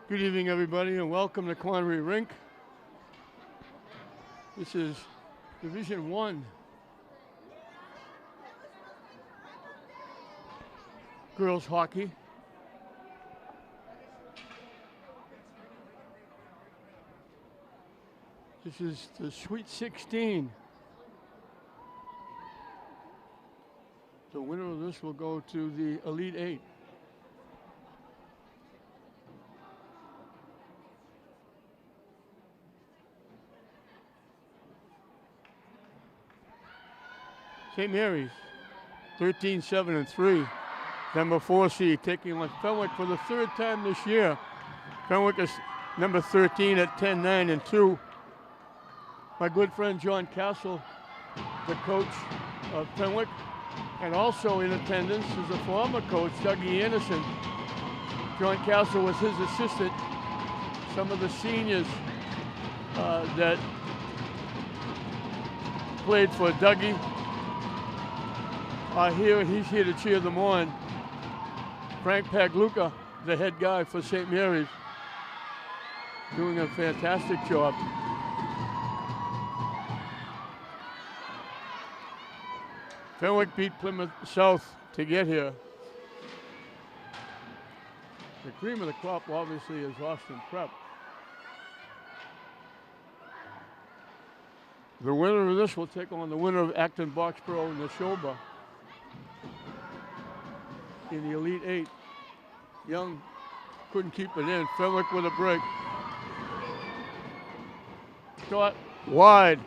Good evening, everybody, and welcome to Connery Rink. This is Division One girls hockey. This is the Sweet 16. The winner of this will go to the Elite Eight. St. Mary's, 13-7-3. Number 4 seed taking on Fenwick for the third time this year. Fenwick is number 13 at 10-9-2. My good friend John Castle, the coach of Fenwick, and also in attendance is a former coach, Dougie Anderson. John Castle was his assistant. Some of the seniors that played for Dougie are here. He's here to cheer them on. Frank Pagluca, the head guy for St. Mary's, doing a fantastic job. Fenwick beat Plymouth South to get here. The cream of the crop obviously is Austin Prep. The winner of this will take on the winner of Acton Boxborough and Neshoba in the Elite Eight. Young couldn't keep it in. Fenwick with a break. Shot wide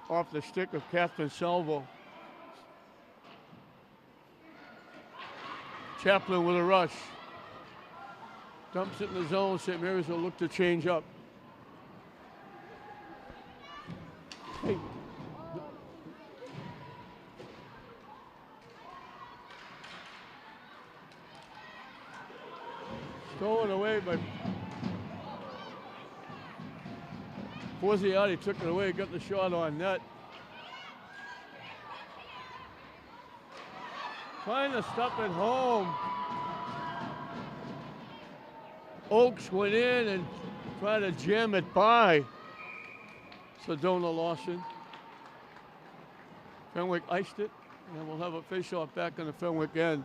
off the stick of Catherine Salvo. Chaplin with a rush. Dumps it in the zone. St. Mary's will look to change up. Hey. Stolen away by Forziati, took it away, got the shot on net. Trying to stop it home. Oakes went in and tried to jam it by Sedona Lawson. Fenwick iced it, and we'll have a face-off back on the Fenwick end.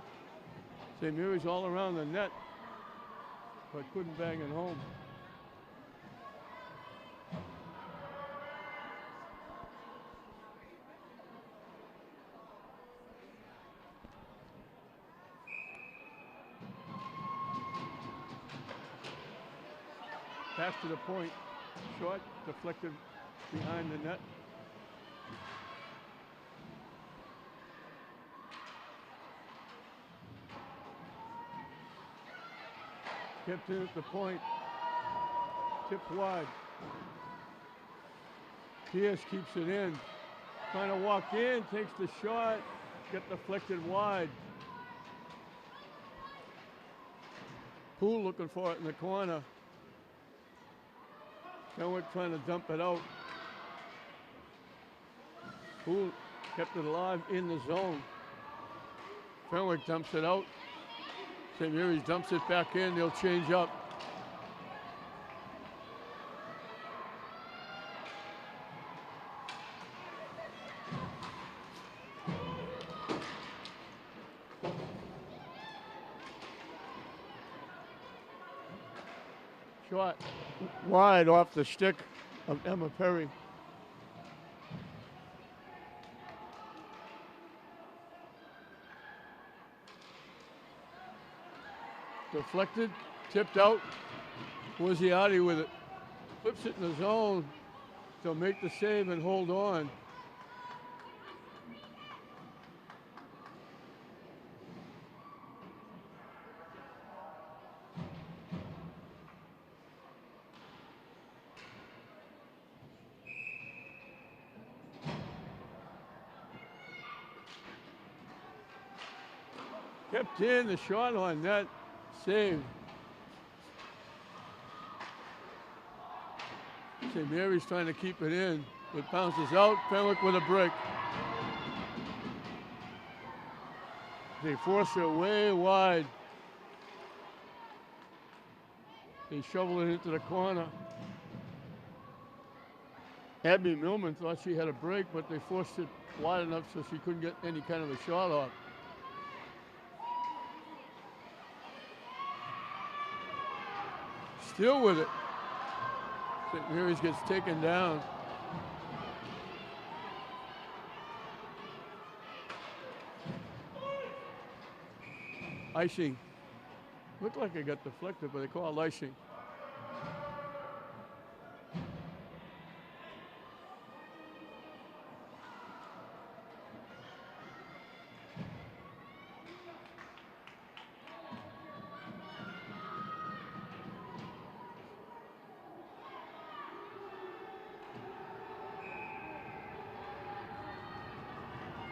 St. Mary's all around the net, but couldn't bang it home. Pass to the point, short, deflected behind the net. Kept in at the point, tipped wide. Pierce keeps it in. Trying to walk in, takes the shot, get deflected wide. Poole looking for it in the corner. Fenwick trying to dump it out. Poole kept it alive in the zone. Fenwick dumps it out. St. Mary's dumps it back in. They'll change up. Shot wide off the stick of Emma Perry. Deflected, tipped out. Forziati with it. Flips it in the zone. They'll make the save and hold on. Kept in, the shot on net, saved. St. Mary's trying to keep it in. It bounces out, Fenwick with a break. They force it way wide. They shovel it into the corner. Abby Millman thought she had a break, but they forced it wide enough so she couldn't get any kind of a shot off. Still with it. St. Mary's gets taken down. Icing. Looked like it got deflected, but they call it icing.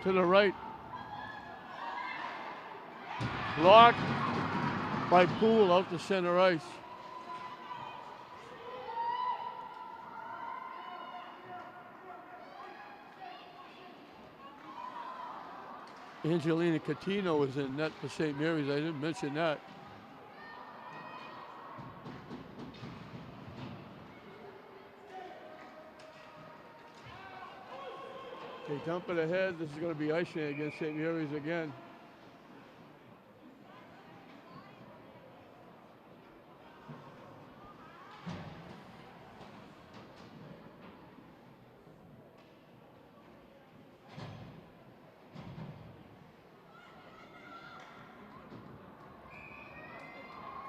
To the right. Blocked by Poole out to center ice. Angelina Catino was in net for St. Mary's. I didn't mention that. They dump it ahead. This is going to be icing against St. Mary's again.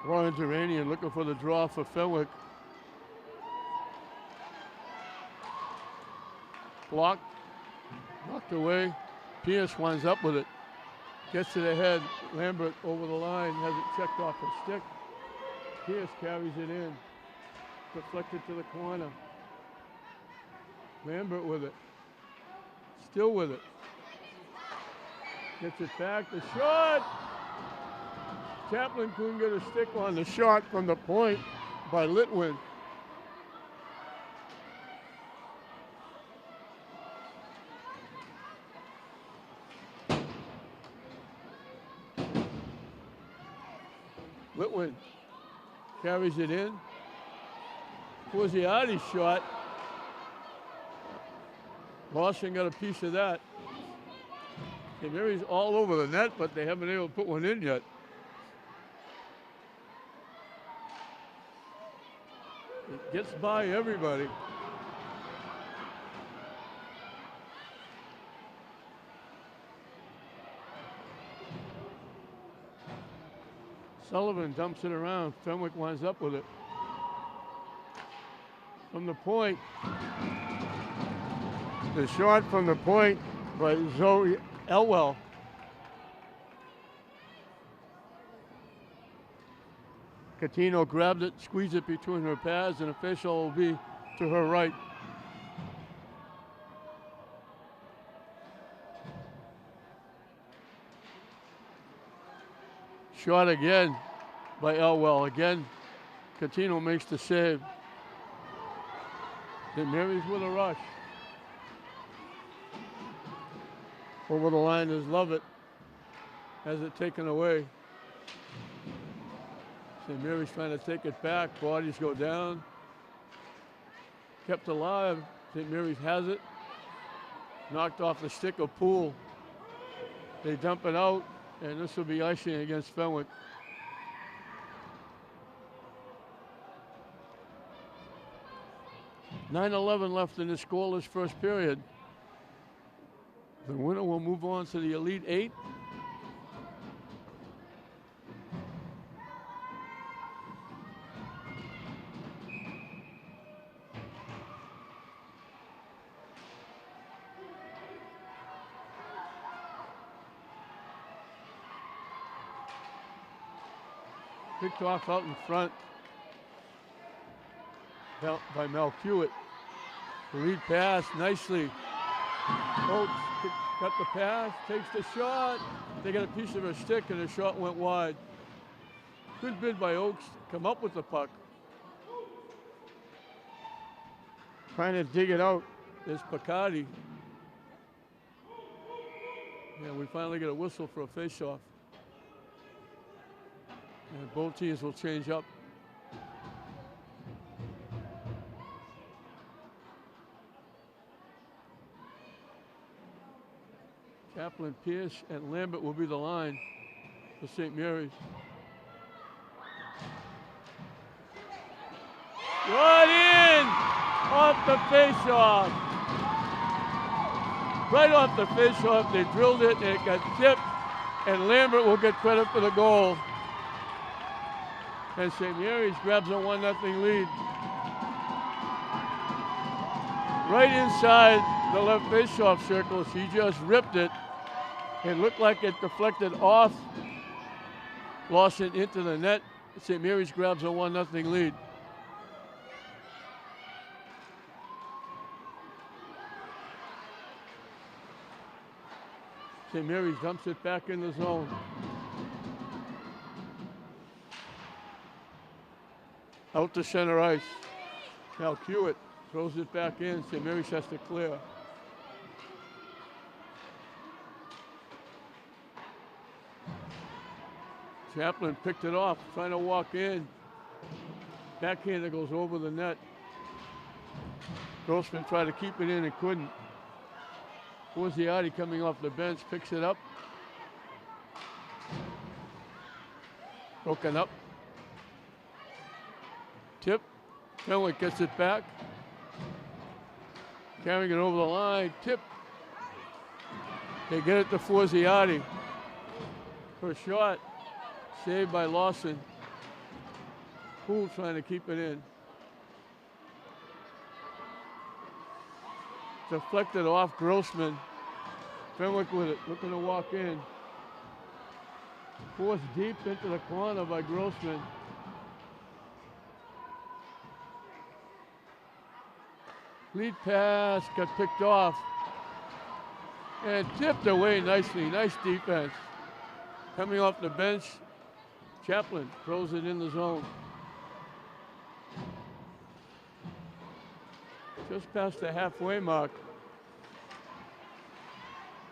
Ryan Duranian looking for the draw for Fenwick. Blocked. Knocked away. Pierce winds up with it. Gets to the head. Lambert over the line. Has it checked off her stick. Pierce carries it in. Deflected to the corner. Lambert with it. Still with it. Gets it back. The shot! Chaplin couldn't get a stick on the shot from the point by Litwin. Litwin carries it in. Forziati's shot. Boston got a piece of that. St. Mary's all over the net, but they haven't been able to put one in yet. It gets by everybody. Sullivan dumps it around. Fenwick winds up with it. From the point. The shot from the point by Zoe Elwell. Catino grabbed it, squeezed it between her pads, and official will be to her right. Shot again by Elwell. Again, Catino makes the save. St. Mary's with a rush. Over the line is Lovett. Has it taken away. St. Mary's trying to take it back. Bodies go down. Kept alive. St. Mary's has it. Knocked off the stick of Poole. They dump it out, and this will be icing against Fenwick. .9:11 left in the scoreless first period. The winner will move on to the Elite Eight. Picked off out in front by Mel Hewitt. The lead pass nicely. Oakes got the pass, takes the shot. They got a piece of her stick and the shot went wide. Good bid by Oakes to come up with the puck. Trying to dig it out is Picardi. Yeah, we finally get a whistle for a face-off. And both teams will change up. Chaplin, Pierce, and Lambert will be the line for St. Mary's. Right in! Off the face-off. Right off the face-off, they drilled it and it got tipped, and Lambert will get credit for the goal. And St. Mary's grabs a 1-0 lead. Right inside the left face-off circle, she just ripped it. It looked like it deflected off Lawson into the net. St. Mary's grabs a 1-0 lead. St. Mary's dumps it back in the zone. Out to center ice. Now Hewitt throws it back in. St. Mary's has to clear. Chaplin picked it off, trying to walk in. Backhander goes over the net. Grossman tried to keep it in and couldn't. Forziati coming off the bench, picks it up. Broken up. Tip. Fenwick gets it back. Carrying it over the line. Tip. They get it to Forziati. For a shot. Saved by Lawson. Poole trying to keep it in. Deflected off Grossman. Fenwick with it, looking to walk in. Forced deep into the corner by Grossman. Lead pass got picked off. And tipped away nicely. Nice defense. Coming off the bench, Chaplin throws it in the zone. Just past the halfway mark.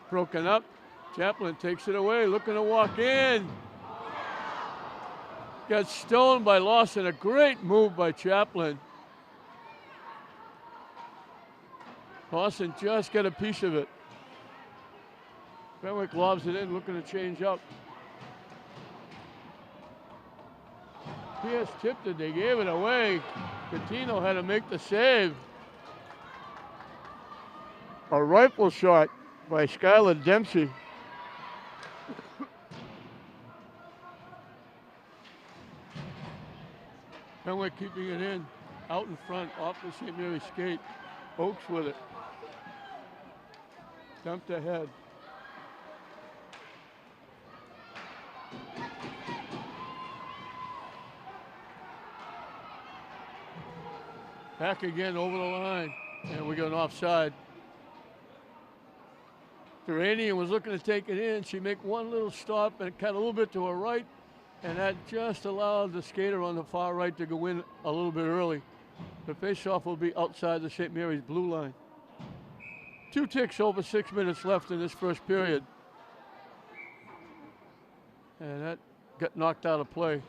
Broken up. Chaplin takes it away, looking to walk in. Gets stoned by Lawson. A great move by Chaplin. Lawson just got a piece of it. Fenwick lobs it in, looking to change up. Pierce tipped it, they gave it away. Catino had to make the save. A rifle shot by Skylar Dempsey. Fenwick keeping it in, out in front, off the St. Mary's skate. Oakes with it. Dumped ahead. Back again over the line, and we got an offside. Duranian was looking to take it in. She make one little stop and cut a little bit to her right, and that just allowed the skater on the far right to go in a little bit early. The faceoff will be outside the St. Mary's blue line. 2 ticks over 6 minutes left in this first period. And that got knocked out of play.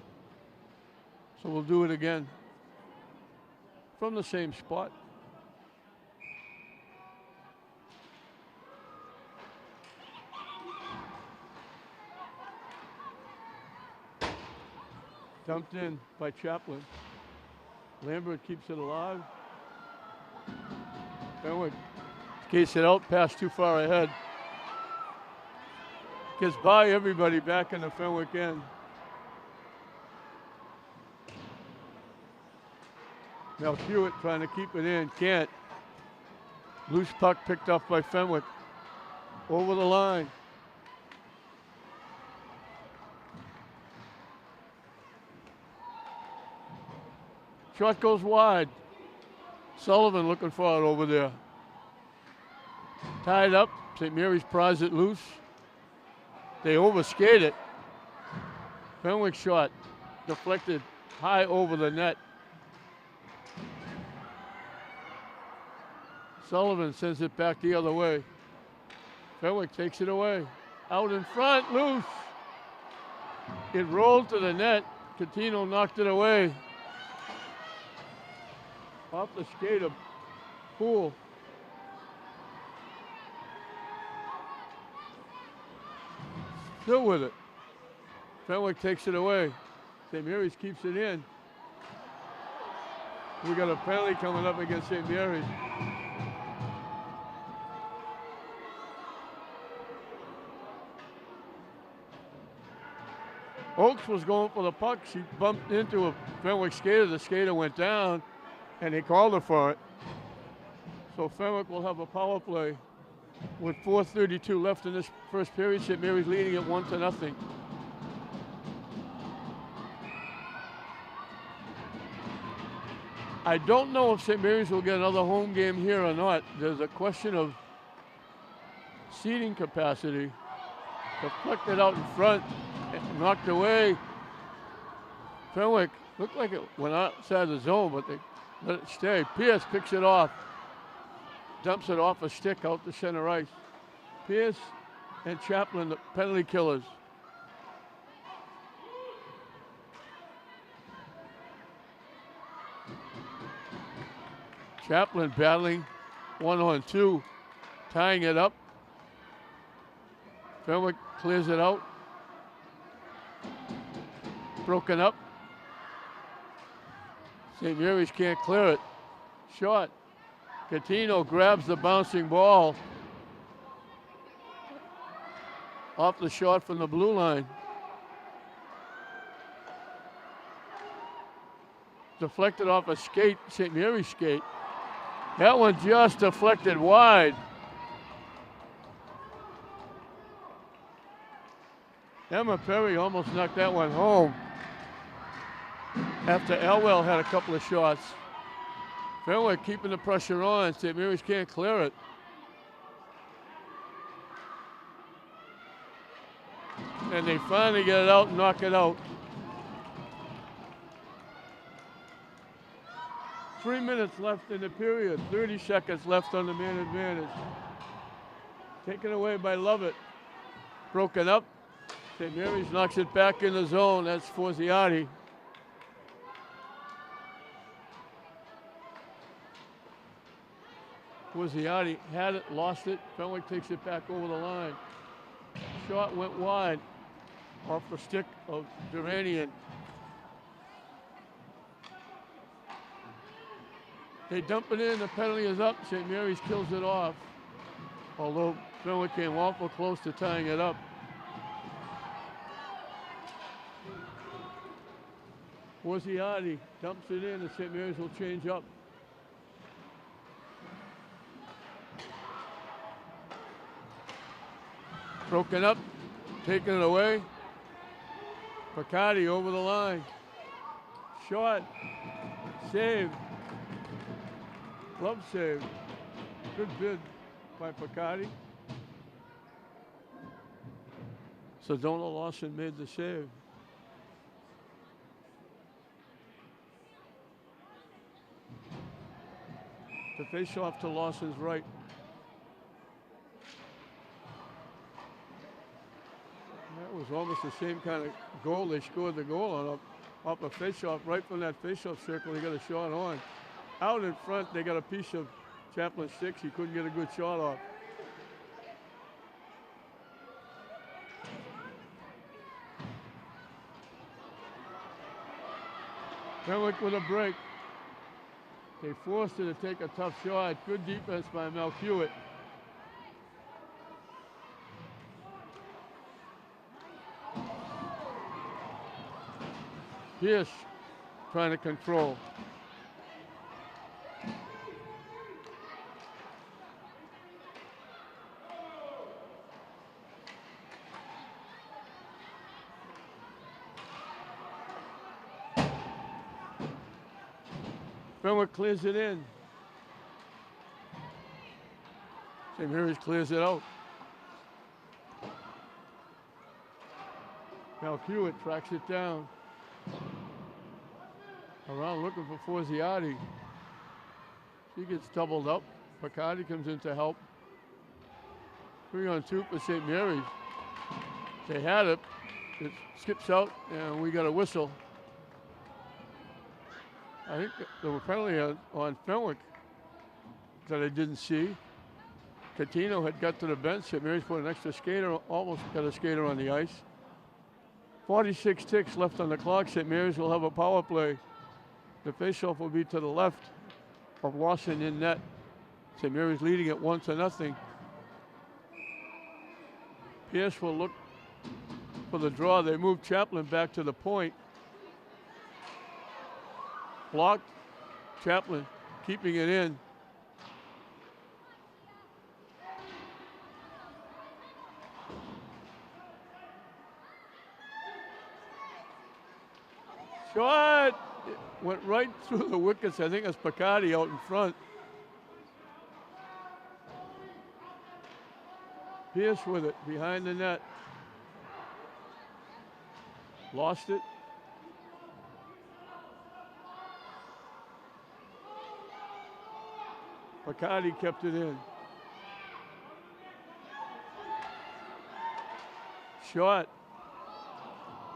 So we'll do it again from the same spot. Dumped in by Chaplin. Lambert keeps it alive. Fenwick skates it out, pass too far ahead. Gets by everybody back in the Fenwick end. Now Hewitt trying to keep it in, can't. Loose puck picked up by Fenwick. Over the line. Shot goes wide. Sullivan looking for it over there. Tied up. St. Mary's pries it loose. They overskate it. Fenwick shot deflected high over the net. Sullivan sends it back the other way. Fenwick takes it away. Out in front, loose. It rolled to the net. Catino knocked it away. Off the skate of Poole. Still with it. Fenwick takes it away. St. Mary's keeps it in. We got a penalty coming up against St. Mary's. Oakes was going for the puck. She bumped into a Fenwick skater. The skater went down, and they called her for it. So Fenwick will have a power play with 4:32 left in this first period. St. Mary's leading it 1-0. I don't know if St. Mary's will get another home game here or not. There's a question of seating capacity. Deflected out in front, knocked away. Fenwick looked like it went outside the zone, but they let it stay. Pierce picks it off, dumps it off a stick out to center ice. Pierce and Chaplin, the penalty killers. Chaplin battling 1-on-2, tying it up. Fenwick clears it out. Broken up. St. Mary's can't clear it. Shot. Catino grabs the bouncing ball off the shot from the blue line. Deflected off a skate, St. Mary's skate. That one just deflected wide. Emma Perry almost knocked that one home after Elwell had a couple of shots. Fenwick keeping the pressure on. St. Mary's can't clear it. And they finally get it out and knock it out. 3 minutes left in the period. 30 seconds left on the man advantage. Taken away by Lovett. Broken up. St. Mary's knocks it back in the zone. That's Forziati. Forziati had it, lost it. Fenwick takes it back over the line. Shot went wide off the stick of Duranian. They dump it in, the penalty is up. St. Mary's kills it off. Although Fenwick came awful close to tying it up. Forziati dumps it in and St. Mary's will change up. Broken up, taking it away. Picardi over the line. Shot, save. Glove save. Good bid by Picardi. Sedona Lawson made the save. The face-off to Lawson's right. That was almost the same kind of goal. They scored the goal on up a face-off. Right from that face-off circle, he got a shot on. Out in front, they got a piece of Chaplin's sticks. He couldn't get a good shot off. Fenwick with a break. They forced her to take a tough shot. Good defense by Mel Hewitt. Pierce trying to control. Fenwick clears it in. St. Mary's clears it out. Now Hewitt tracks it down. Around looking for Forziati. She gets doubled up. Picardi comes in to help. 3-on-2 for St. Mary's. They had it. It skips out, and we got a whistle. I think there was a penalty on Fenwick that I didn't see. Catino had got to the bench. St. Mary's put an extra skater, almost got a skater on the ice. 46 ticks left on the clock. St. Mary's will have a power play. The faceoff will be to the left of Lawson in net. St. Mary's leading it 1-0. Pierce will look for the draw. They move Chaplin back to the point. Blocked. Chaplin keeping it in. Shot! It went right through the wickets. I think it's Picardi out in front. Pierce with it behind the net. Lost it. Picardi kept it in. Shot.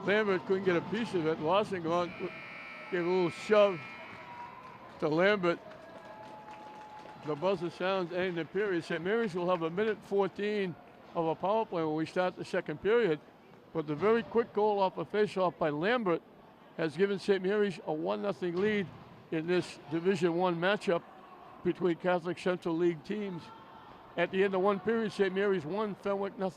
Lambert couldn't get a piece of it. Lawson gave a little shove to Lambert. The buzzer sounds ending the period. St. Mary's will have 1:14 of a power play when we start the second period. But the very quick goal off a faceoff by Lambert has given St. Mary's a 1-0 lead in this Division I matchup between Catholic Central League teams. At the end of one period, St. Mary's 1, Fenwick 0.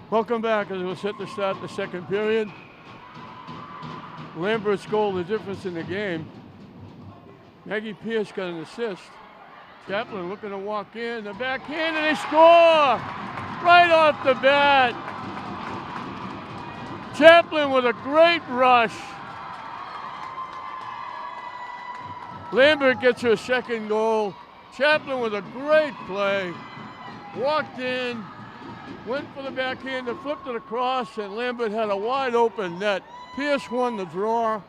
Welcome back as we're set to start the second period. Lambert's goal, the difference in the game. Maggie Pierce got an assist. Chaplin looking to walk in, the backhand, and they score! Right off the bat. Chaplin with a great rush. Lambert gets her second goal. Chaplin with a great play. Walked in, went for the backhand, flipped it across, and Lambert had a wide open net. Pierce won the draw.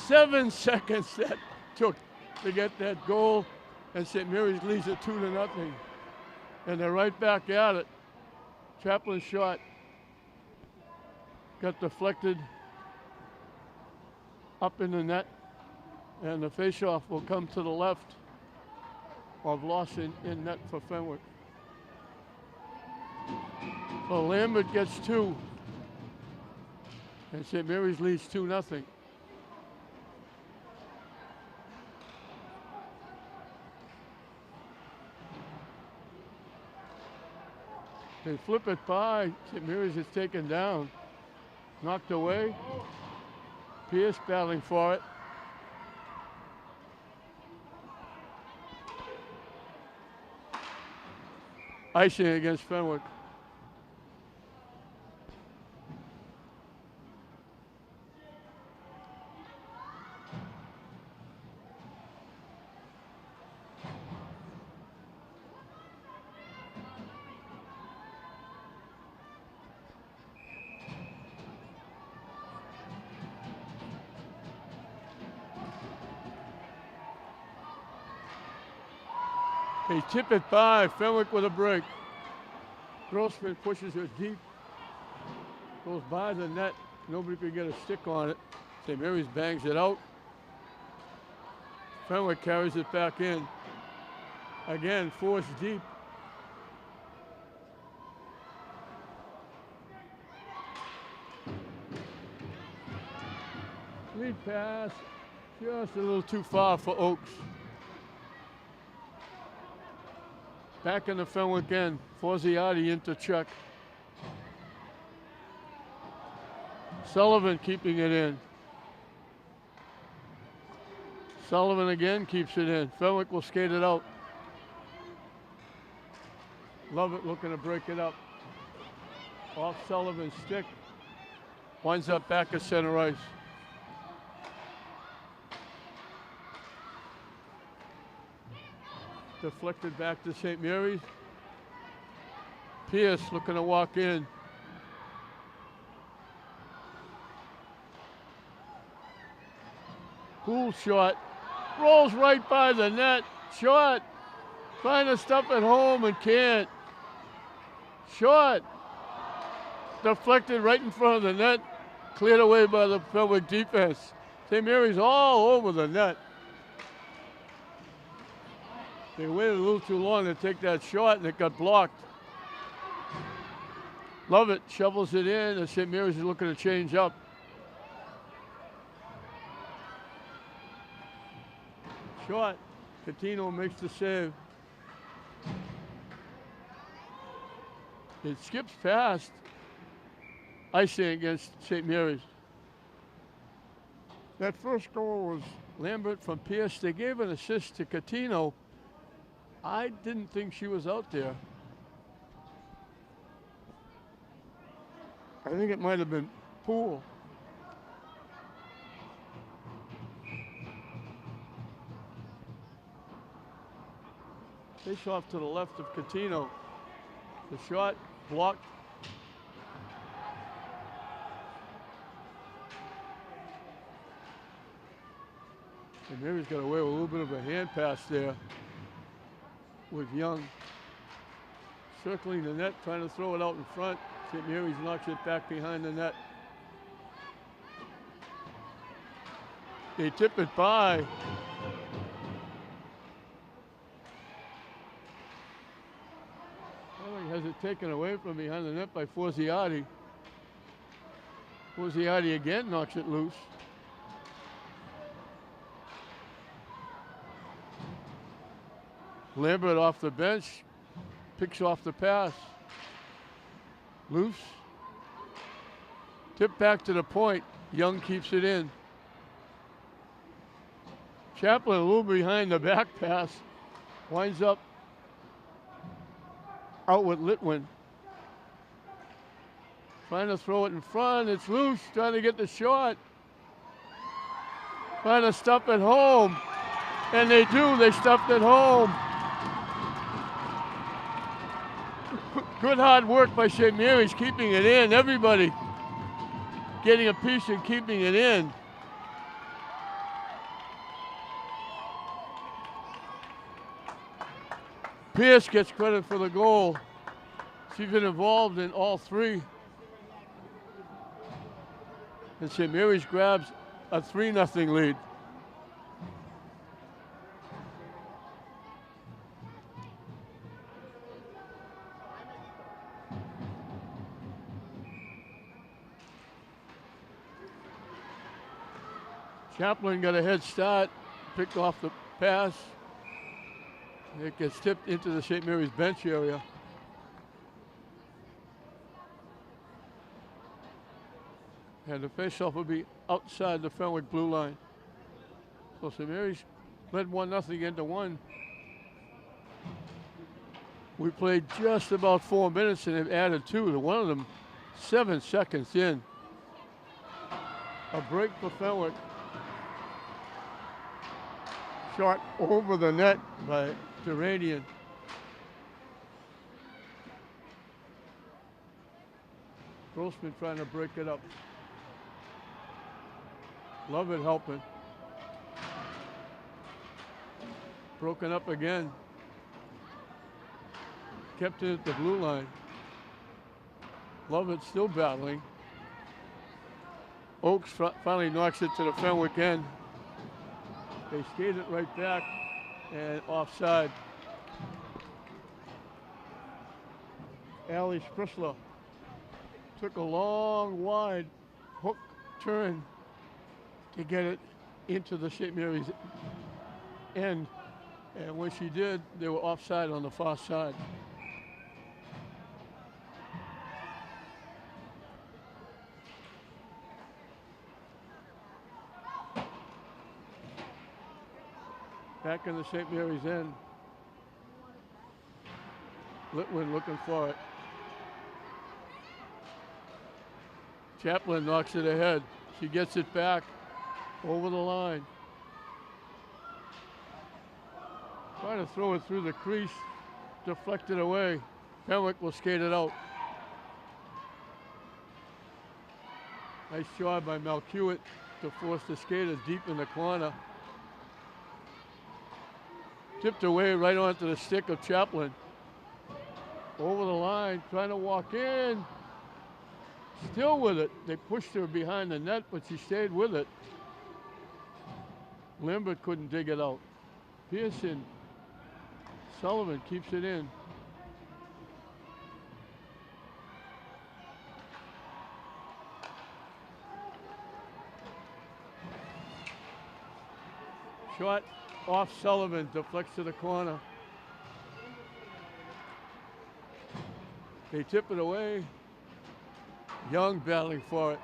Seven seconds that took to get that goal, and St. Mary's leads it 2-0. And they're right back at it. Chaplin's shot got deflected up in the net, and the faceoff will come to the left of Lawson in net for Fenwick. So Lambert gets 2, and St. Mary's leads 2-0. They flip it by. St. Mary's is taken down. Knocked away. Pierce battling for it. Icing against Fenwick. They tip it by. Fenwick with a break. Grossman pushes it deep. Goes by the net. Nobody could get a stick on it. St. Mary's bangs it out. Fenwick carries it back in. Again, forced deep. Lead pass. Just a little too far for Oaks. Back in the Fenwick end. Forziati into check. Sullivan keeping it in. Sullivan again keeps it in. Fenwick will skate it out. Lovett looking to break it up. Off Sullivan's stick. Winds up back at center ice. Deflected back to St. Mary's. Pierce looking to walk in. Cool shot. Rolls right by the net. Shot. Trying to stuff it home and can't. Shot. deflected right in front of the net, cleared away by the Fenwick defense. St. Mary's all over the net. They waited a little too long to take that shot, and it got blocked. Lovett shovels it in, and St. Mary's is looking to change up. Shot. Catino makes the save. It skips past icing against St. Mary's. That first goal was Lambert from Pierce. They gave an assist to Catino. I didn't think she was out there. I think it might have been Poole. Face off to the left of Catino. The shot blocked. And Mary's got away with a little bit of a hand pass there with Young. Circling the net, trying to throw it out in front. St. Mary's knocks it back behind the net. They tip it by. Has it taken away from behind the net by Forziati. Forziati again knocks it loose. Lambert off the bench, picks off the pass. Loose. Tip back to the point. Young keeps it in. Chaplin a little behind the back pass. Winds up out with Litwin. Trying to throw it in front. It's loose. Trying to get the shot. Trying to stuff it home. And they do. They stuffed it home. Good hard work by St. Mary's keeping it in. Everybody getting a piece and keeping it in. Pierce gets credit for the goal. She's been involved in all three. And St. Mary's grabs a 3-0 lead. Chaplin got a head start, picked off the pass. It gets tipped into the St. Mary's bench area. And the faceoff will be outside the Fenwick blue line. So St. Mary's led 1-0 into 1. We played just about 4 minutes and they've added 2. To one of them 7 seconds in. A break for Fenwick. Shot over the net by Duranian. Grossman trying to break it up. Lovett helping. Broken up again. Kept it at the blue line. Lovett still battling. Oakes finally knocks it to the Fenwick end. They skate it right back and offside. Allie Sprisler took a long, wide hook turn to get it into the St. Mary's end. And when she did, they were offside on the far side. Back in the St. Mary's end. Litwin looking for it. Chaplin knocks it ahead. She gets it back over the line. Trying to throw it through the crease, deflected away. Fenwick will skate it out. Nice job by Malkiewicz to force the skater deep in the corner. Tipped away right onto the stick of Chaplin. Over the line, trying to walk in. Still with it. They pushed her behind the net, but she stayed with it. Lambert couldn't dig it out. Pearson, Sullivan keeps it in. Shot off Sullivan, deflects to the corner. They tip it away. Young battling for it.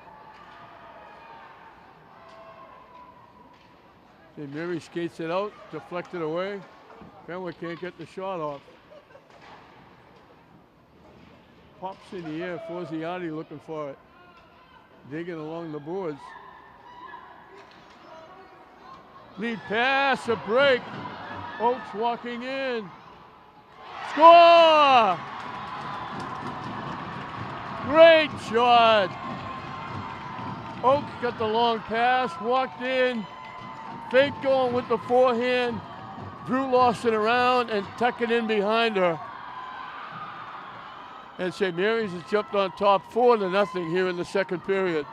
St. Mary skates it out, deflected away. Fenwick can't get the shot off. Pops in the air, Forziati looking for it. Digging along the boards. Lead pass, a break. Oakes walking in. Score! Great shot. Oakes got the long pass, walked in. Fake going with the forehand. Drew Lawson around and tuck it in behind her. And St. Mary's has jumped on top 4-0 here in the second period.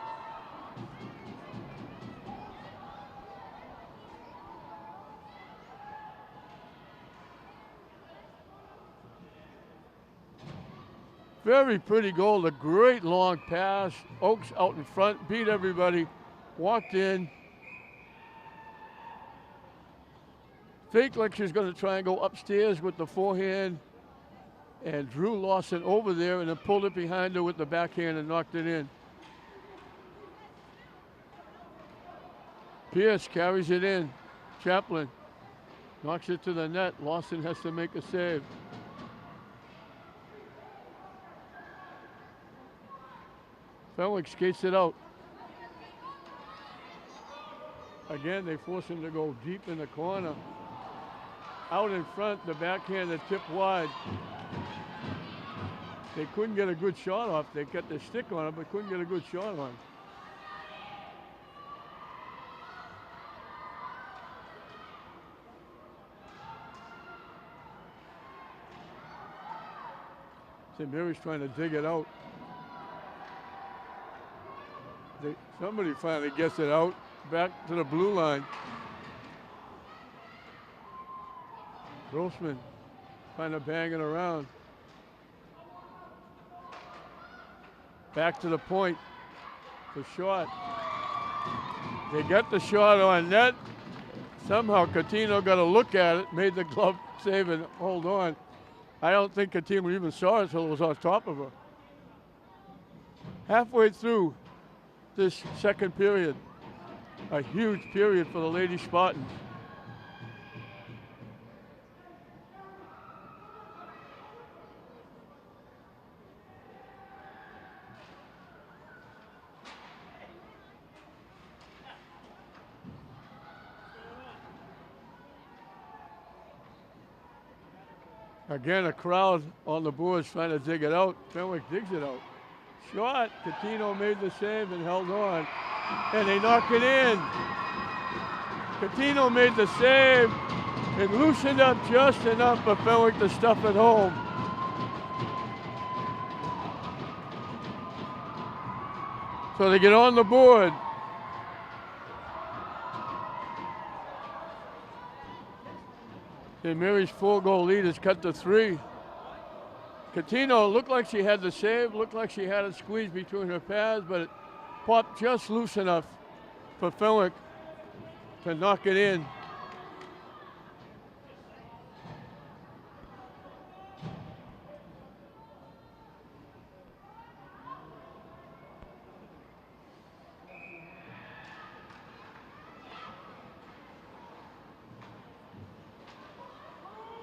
Very pretty goal, a great long pass. Oakes out in front, beat everybody, walked in. Faked like she was going to try and go upstairs with the forehand. And Drew Lawson over there and then pulled it behind her with the backhand and knocked it in. Pierce carries it in. Chaplin knocks it to the net. Lawson has to make a save. Fenwick skates it out. Again, they force him to go deep in the corner. Out in front, the backhand that tipped wide. They couldn't get a good shot off. They got their stick on it, but couldn't get a good shot on. St. Mary's trying to dig it out. Somebody finally gets it out, back to the blue line. Grossman kind of banging around. Back to the point. The shot. They get the shot on net. Somehow Catino got a look at it, made the glove save and hold on. I don't think Catino even saw it until it was on top of her. Halfway through this second period, a huge period for the Lady Spartans. Again, a crowd on the boards trying to dig it out. Fenwick digs it out. Shot. Catino made the save and held on. And they knock it in. Catino made the save and loosened up just enough for Fenwick to stuff it home. So they get on the board. St. Mary's 4-goal lead is cut to 3. Catino looked like she had the save, looked like she had a squeeze between her pads, but it popped just loose enough for Fenwick to knock it in.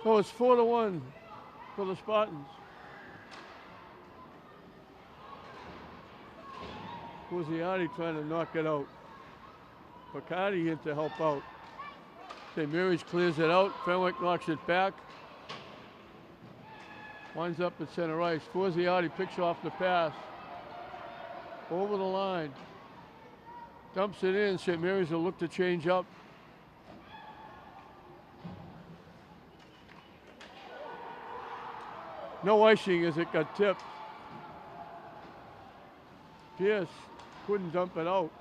So it's 4-1 for the Spartans. Forziati trying to knock it out. Bacardi in to help out. St. Mary's clears it out. Fenwick knocks it back. Winds up at center ice. Forziati picks off the pass. Over the line. Dumps it in. St. Mary's will look to change up. No icing as it got tipped. Pierce couldn't dump it out.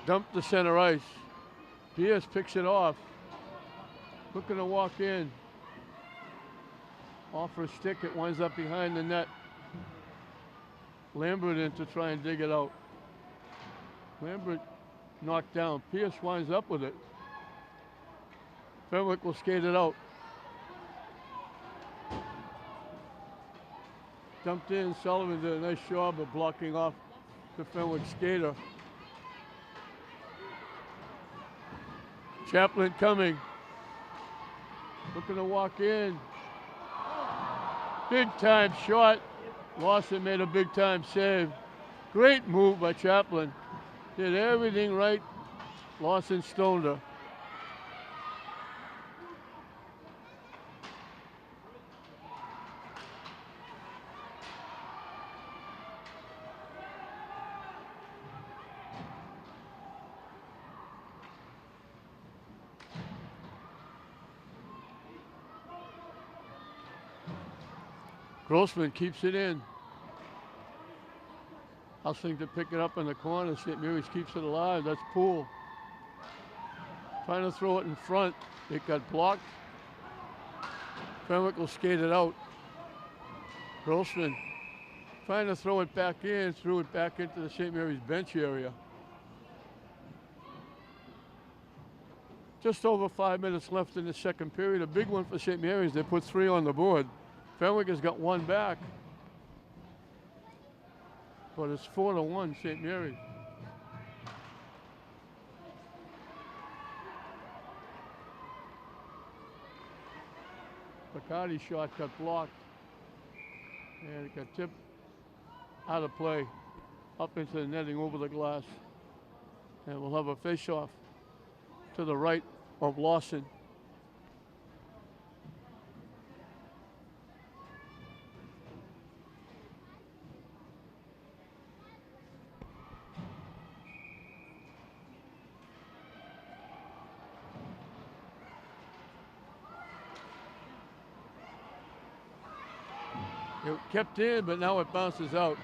Dumped the center ice. Pierce picks it off. Looking to walk in. Off her stick, it winds up behind the net. Lambert in to try and dig it out. Lambert knocked down. Pierce winds up with it. Fenwick will skate it out. Dumped in. Sullivan did a nice job of blocking off the Fenwick skater. Chaplin coming. Looking to walk in. Big time shot. Lawson made a big time save. Great move by Chaplin. Did everything right. Lawson stoned her. Grossman keeps it in. Hustling to pick it up in the corner. St. Mary's keeps it alive. That's Poole. Trying to throw it in front. It got blocked. Fenwick will skate it out. Grossman trying to throw it back in. Threw it back into the St. Mary's bench area. Just over 5 minutes left in the second period. A big one for St. Mary's. They put 3 on the board. Fenwick has got 1 back. But it's 4-1 St. Mary's. Bacardi's shot got blocked. And it got tipped out of play. Up into the netting over the glass. And we'll have a face-off to the right of Lawson. It kept in, but now it bounces out.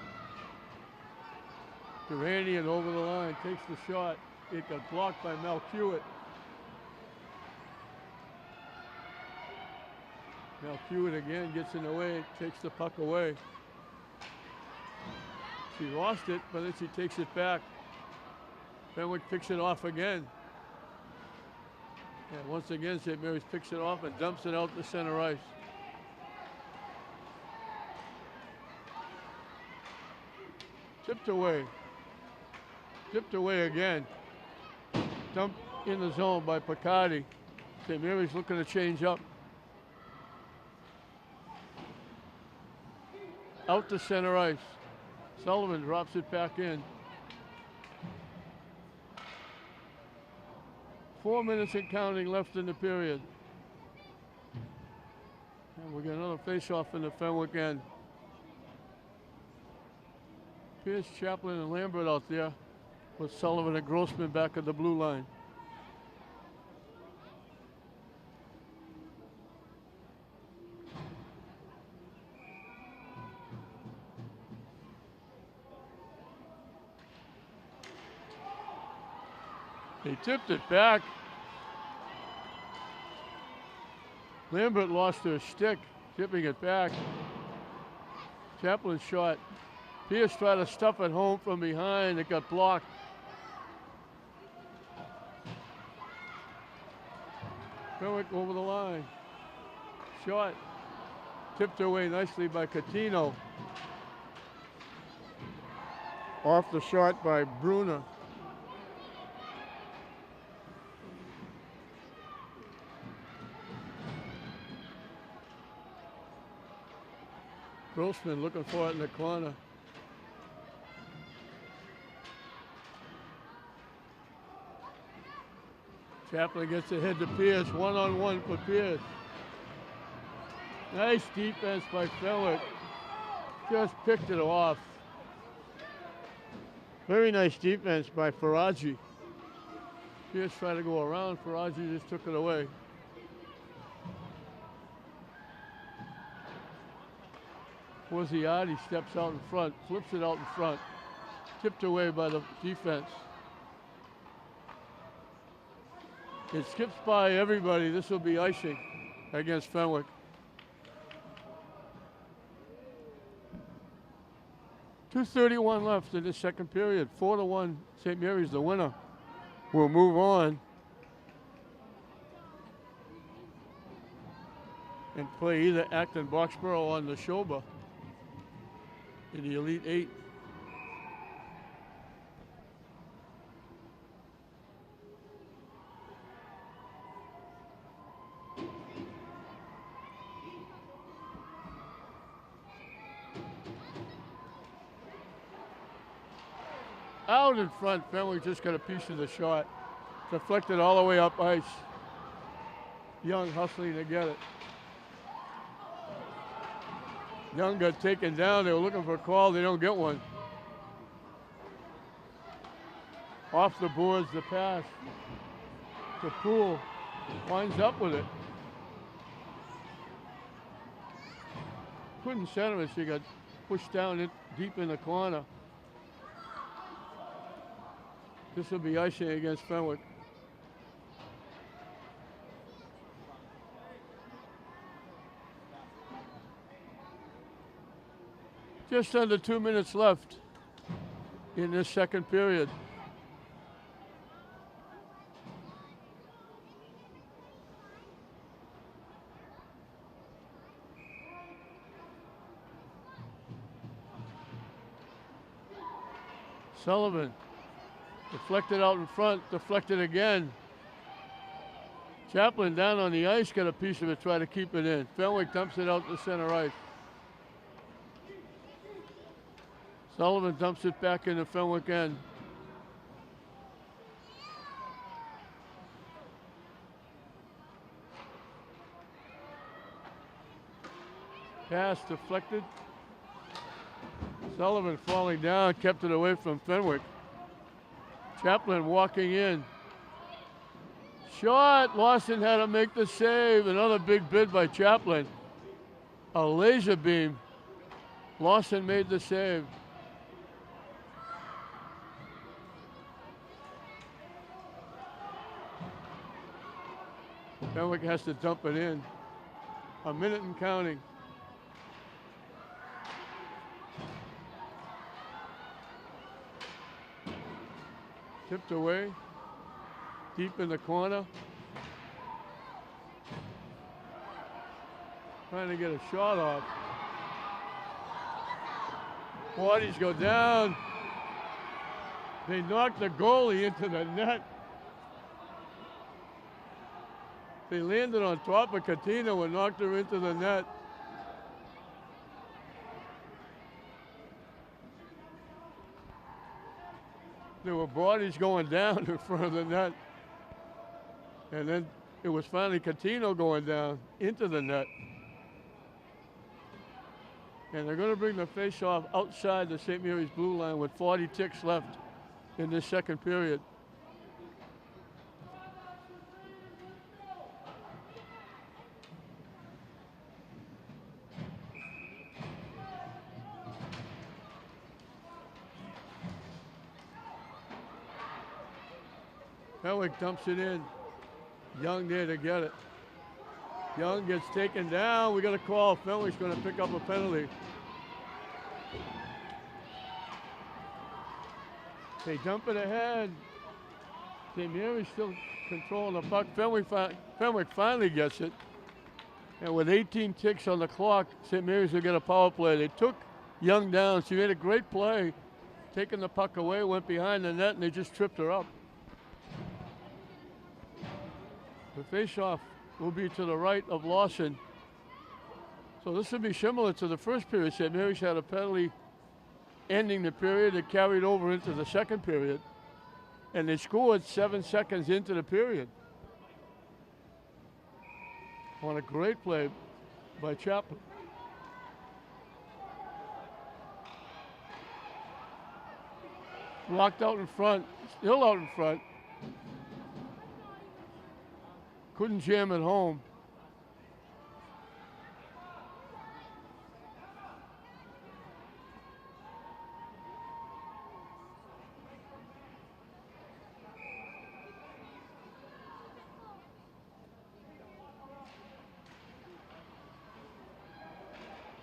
Duranian over the line, takes the shot. It got blocked by Mel Hewitt. Mel Hewitt again gets in the way, takes the puck away. She lost it, but then she takes it back. Fenwick picks it off again. And once again, St. Mary's picks it off and dumps it out to center ice. Tipped away. Tipped away again. Dumped in the zone by Picardi. St. Mary's looking to change up. Out to center ice. Sullivan drops it back in. 4 minutes and counting left in the period. And we got another face-off in the Fenwick end. Pierce, Chaplin, and Lambert out there with Sullivan and Grossman back at the blue line. He tipped it back. Lambert lost her stick, tipping it back. Chaplin shot. Pierce tried to stuff it home from behind. It got blocked. Fenwick over the line. Shot. Tipped away nicely by Catino. Off the shot by Bruner. Grossman looking for it in the corner. Chaplin gets ahead to Pierce, one-on-one for Pierce. Nice defense by Fenwick. Just picked it off. Very nice defense by Faraji. Pierce tried to go around, Faraji just took it away. He steps out in front, flips it out in front, tipped away by the defense. It skips by everybody. This will be icing against Fenwick. 2:31 left in the second period. 4-1, St. Mary's the winner. We'll move on and play either Acton Boxborough on the Shoba in the Elite Eight. Out in front, Fenwick just got a piece of the shot. Deflected all the way up ice. Young hustling to get it. Young got taken down. They were looking for a call. They don't get one. Off the boards, the pass. The Poole winds up with it. Couldn't center it. She got pushed down deep in the corner. This will be icing against Fenwick. Just under 2 minutes left in this second period. Sullivan deflected out in front, deflected again. Chaplin down on the ice, got a piece of it, try to keep it in. Fenwick dumps it out to center ice. Sullivan dumps it back into Fenwick end. Pass deflected. Sullivan falling down, kept it away from Fenwick. Chaplin walking in. Shot, Lawson had to make the save. Another big bid by Chaplin. A laser beam. Lawson made the save. Fenwick has to dump it in. A minute and counting. Tipped away, deep in the corner. Trying to get a shot off. Bodies go down. They knocked the goalie into the net. They landed on top of Katina and knocked her into the net. There were bodies going down in front of the net. And then it was finally Catino going down into the net. And they're going to bring the face-off outside the St. Mary's blue line with 40 ticks left in this second period. Fenwick dumps it in. Young there to get it. Young gets taken down. We got a call. Fenwick's going to pick up a penalty. They dump it ahead. St. Mary's still controlling the puck. Fenwick finally gets it. And with 18 ticks on the clock, St. Mary's will get a power play. They took Young down. She made a great play. Taking the puck away, went behind the net, and they just tripped her up. The face-off will be to the right of Lawson. So this will be similar to the first period. St. Mary's had a penalty ending the period. It carried over into the second period. And they scored 7 seconds into the period. On a great play by Chaplin. Locked out in front, still out in front. Couldn't jam it home.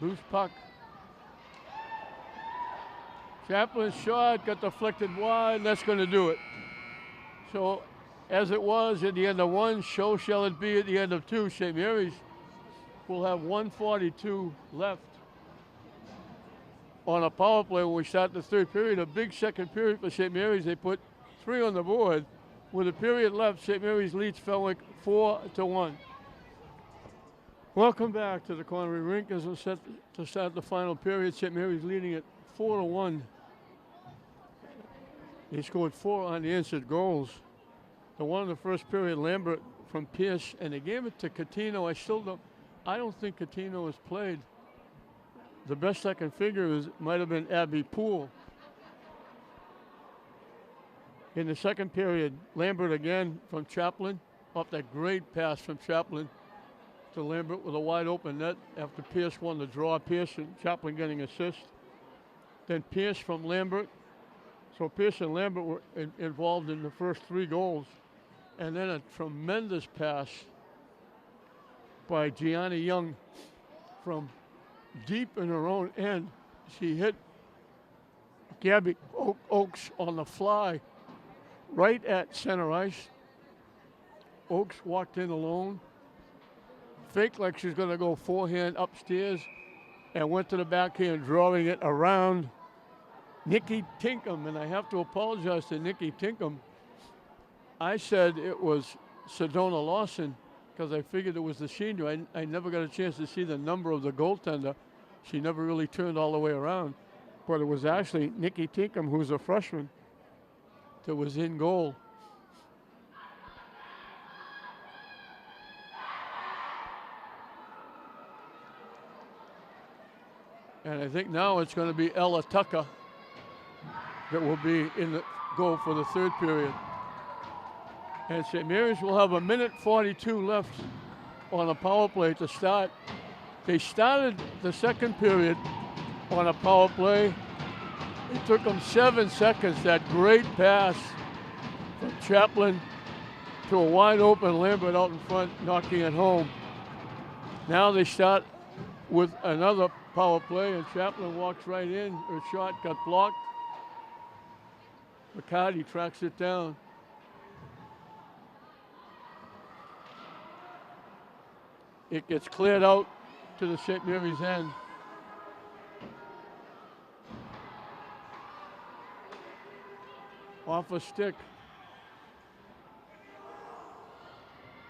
Loose puck. Chaplin's shot got deflected wide, and that's going to do it. So, as it was at the end of one, so shall it be at the end of two. St. Mary's will have 1:42 left on a power play when we start the third period. A big second period for St. Mary's. They put 3 on the board. With a period left, St. Mary's leads Fenwick 4-1. Welcome back to the Connery Rink as we're set to start the final period. St. Mary's leading it 4-1. They scored 4 unanswered goals. The one in the first period, Lambert from Pierce, and they gave it to Catino. I don't think Catino has played. The best I can figure is might have been Abby Poole. In the second period, Lambert again from Chaplin, off that great pass from Chaplin to Lambert with a wide open net after Pierce won the draw. Pierce and Chaplin getting assist. Then Pierce from Lambert. So Pierce and Lambert were involved in the first 3 goals. And then a tremendous pass by Gianni Young from deep in her own end. She hit Gabby Oakes on the fly right at center ice. Oakes walked in alone, faked like she's going to go forehand upstairs, and went to the backhand, drawing it around Nikki Tinkham. And I have to apologize to Nikki Tinkham. I said it was Sedona Lawson because I figured it was the senior. I never got a chance to see the number of the goaltender. She never really turned all the way around. But it was actually Nikki Tinkham, who's a freshman, that was in goal. And I think now it's going to be Ella Tucker that will be in the goal for the third period. And St. Mary's will have 1:42 left on a power play to start. They started the second period on a power play. It took them 7 seconds, that great pass from Chaplin to a wide open Lambert out in front, knocking it home. Now they start with another power play, and Chaplin walks right in. Her shot got blocked. McCarty tracks it down. It gets cleared out to the St. Mary's end. Off a stick.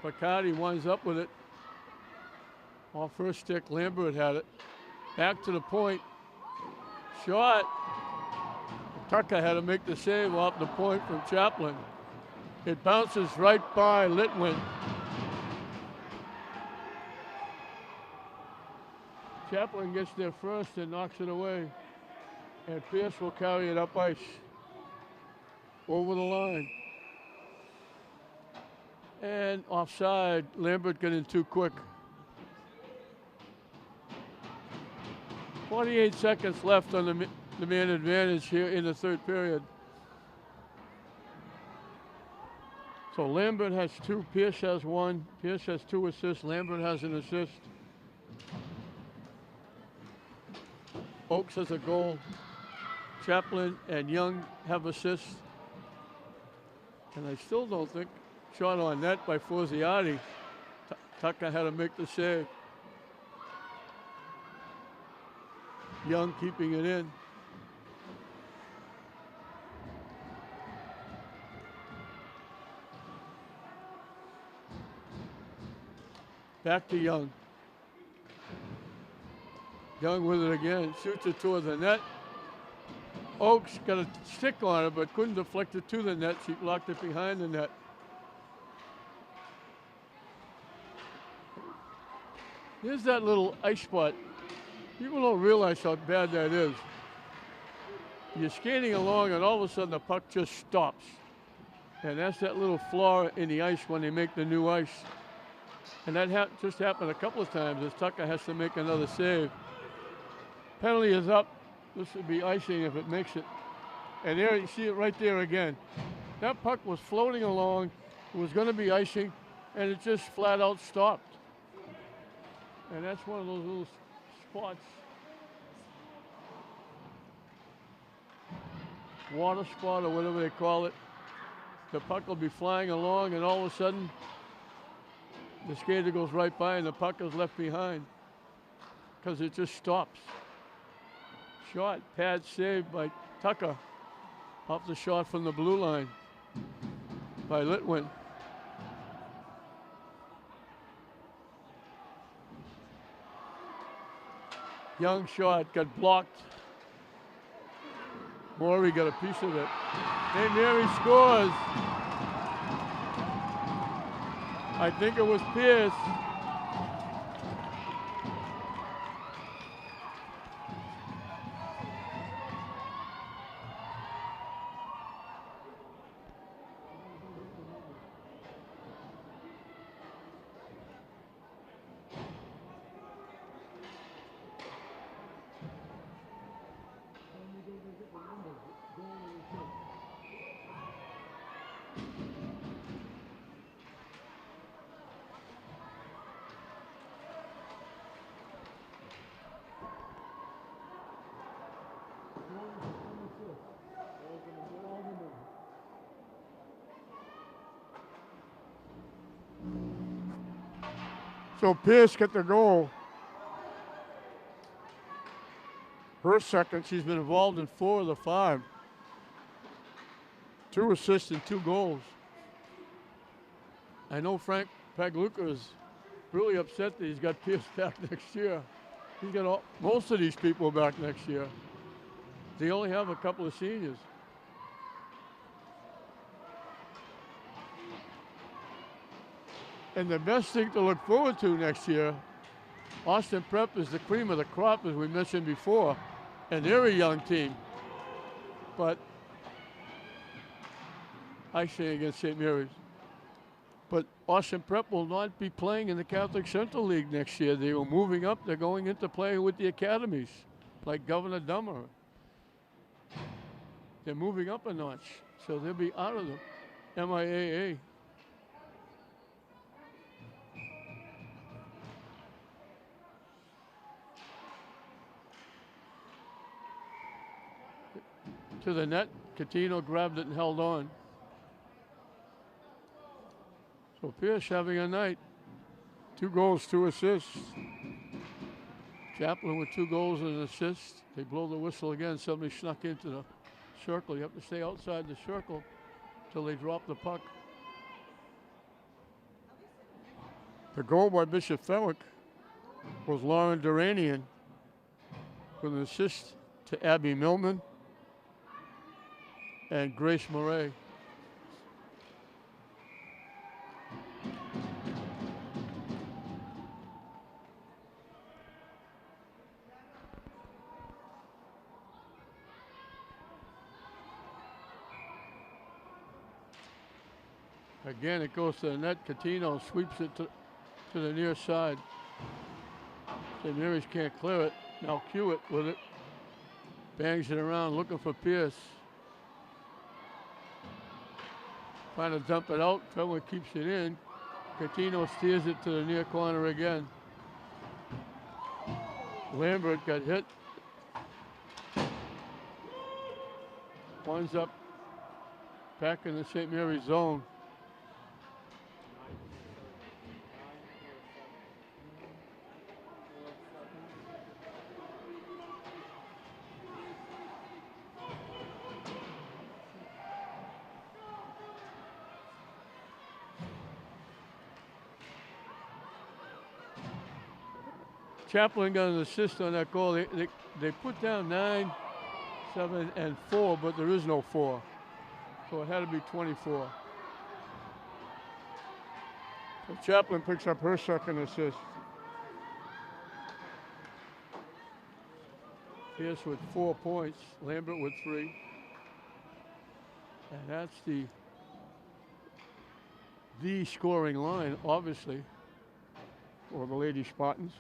McCarty winds up with it. Off her stick, Lambert had it. Back to the point. Shot. Tucker had to make the save off the point from Chaplin. It bounces right by Litwin. Chaplin gets there first and knocks it away. And Pierce will carry it up ice. Over the line. And offside, Lambert got in too quick. 48 seconds left on the man advantage here in the third period. So Lambert has 2, Pierce has 1. Pierce has 2 assists, Lambert has an assist. Oakes has a goal. Chaplin and Young have assists. And I still don't think shot on net by Forziati. Tucker had to make the save. Young keeping it in. Back to Young. Young with it again, shoots it toward the net. Oakes got a stick on it, but couldn't deflect it to the net. She blocked it behind the net. Here's that little ice spot. People don't realize how bad that is. You're skating along and all of a sudden the puck just stops. And that's that little flaw in the ice when they make the new ice. And that just happened a couple of times as Tucker has to make another save. Penalty is up. This would be icing if it makes it. And there you see it right there again. That puck was floating along. It was going to be icing, and it just flat out stopped. And that's one of those little spots. Water spot or whatever they call it. The puck will be flying along and all of a sudden the skater goes right by and the puck is left behind because it just stops. Shot, pad saved by Tucker off the shot from the blue line by Litwin. Young shot got blocked. Morey got a piece of it. St. Mary scores. I think it was Pierce. So Pierce got the goal. Her second, she's been involved in 4 of the 5. 2 assists and 2 goals. I know Frank Pagluca is really upset that he's got Pierce back next year. He's got most of these people back next year. They only have a couple of seniors. And the best thing to look forward to next year, Austin Prep is the cream of the crop, as we mentioned before, and they're a young team. But I say against St. Mary's. But Austin Prep will not be playing in the Catholic Central League next year. They were moving up. They're going into play with the academies, like Governor Dummer. They're moving up a notch, so they'll be out of the MIAA. To the net, Catino grabbed it and held on. So Pierce having a night. 2 goals, 2 assists. Chaplin with 2 goals and an assist. They blow the whistle again. Somebody snuck into the circle. You have to stay outside the circle till they drop the puck. The goal by Bishop Fenwick was Lauren Duranian with an assist to Abby Millman and Grace Murray. Again, it goes to the net. Catino sweeps it to the near side. St. Mary's can't clear it. Now Hewitt with it. Bangs it around looking for Pierce. Trying to dump it out. Fenwick keeps it in. Catino steers it to the near corner again. Lambert got hit. Winds up back in the St. Mary's zone. Chaplin got an assist on that goal. They put down 9, 7, and 4, but there is no 4. So it had to be 24. So Chaplin picks up her second assist. Pierce with 4 points, Lambert with 3. And that's the scoring line, obviously, for the Lady Spartans.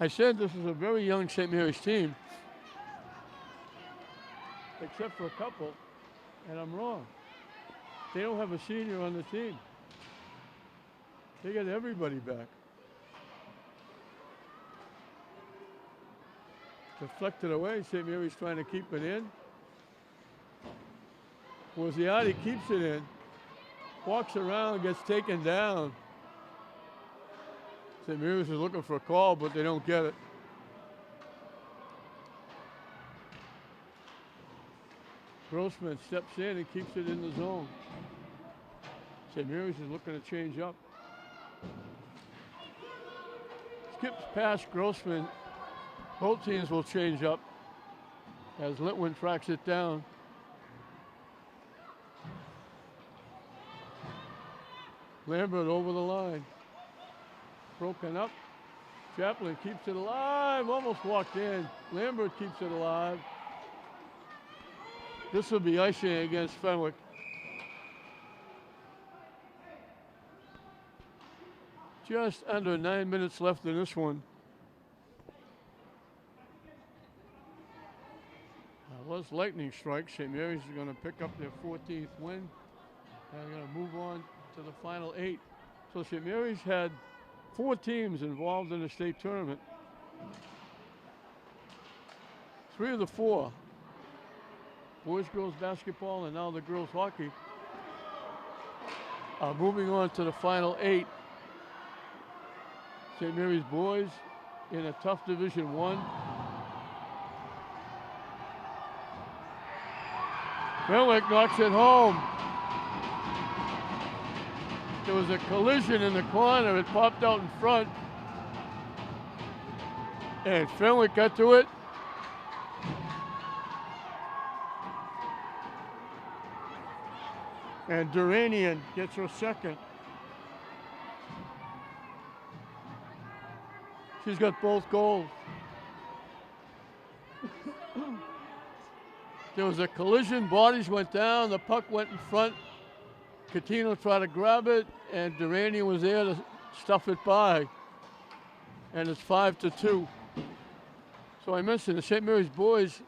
I said this is a very young St. Mary's team, except for a couple, and I'm wrong. They don't have a senior on the team. They got everybody back. Deflected away. St. Mary's trying to keep it in. Wozziati keeps it in. Walks around, gets taken down. St. Mary's is looking for a call, but they don't get it. Grossman steps in and keeps it in the zone. St. Mary's is looking to change up. Skips past Grossman. Both teams will change up as Litwin tracks it down. Lambert over the line. Broken up. Chaplin keeps it alive. Almost walked in. Lambert keeps it alive. This will be icing against Fenwick. Just under 9 minutes left in this one. Was lightning strike. St. Mary's is going to pick up their 14th win. And they're going to move on to the final 8. So St. Mary's had 4 teams involved in the state tournament. 3 of the 4, boys, girls basketball, and now the girls hockey, are moving on to the final 8. St. Mary's boys in a tough Division 1. Fenwick knocks it home. There was a collision in the corner. It popped out in front. And Fenwick got to it. And Duranian gets her second. She's got both goals. There was a collision, bodies went down, the puck went in front. Catino tried to grab it, and Duranian was there to stuff it by. And it's 5-2. So I mentioned the St. Mary's boys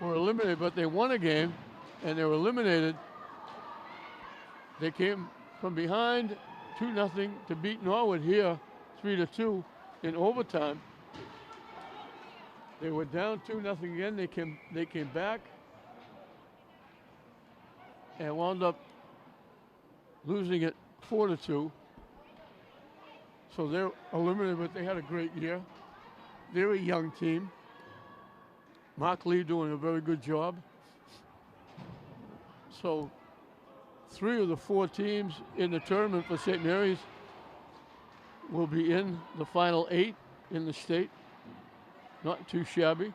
were eliminated, but they won a game, and they were eliminated. They came from behind 2-0 to beat Norwood here 3-2 in overtime. They were down 2-0 again. They came back and wound up losing it 4-2. So they're eliminated, but they had a great year. They're a young team. Mark Lee doing a very good job. So 3 of the 4 teams in the tournament for St. Mary's will be in the final 8 in the state. Not too shabby.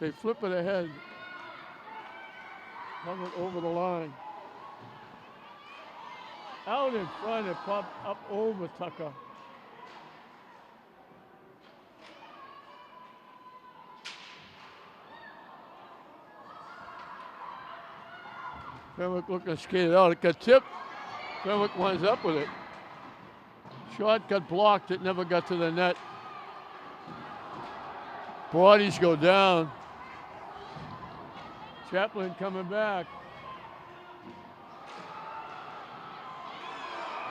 They flip it ahead. Hung it over the line. Out in front, it popped up over Tucker. Fenwick looking to skate it out. It got tipped. Fenwick winds up with it. Shot got blocked. It never got to the net. Bodies go down. Chaplin coming back.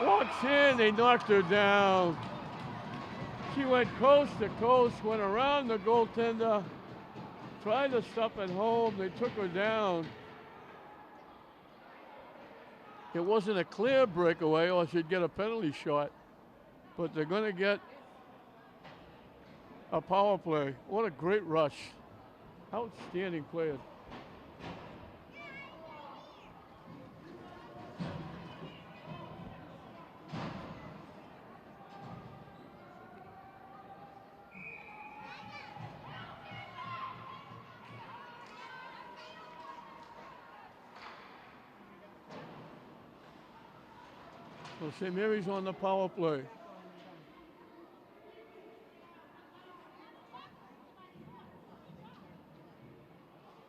Walks in. They knocked her down. She went coast to coast, went around the goaltender, tried to stop it home. They took her down. It wasn't a clear breakaway or she'd get a penalty shot. But they're going to get a power play. What a great rush. Outstanding player. So St. Mary's on the power play.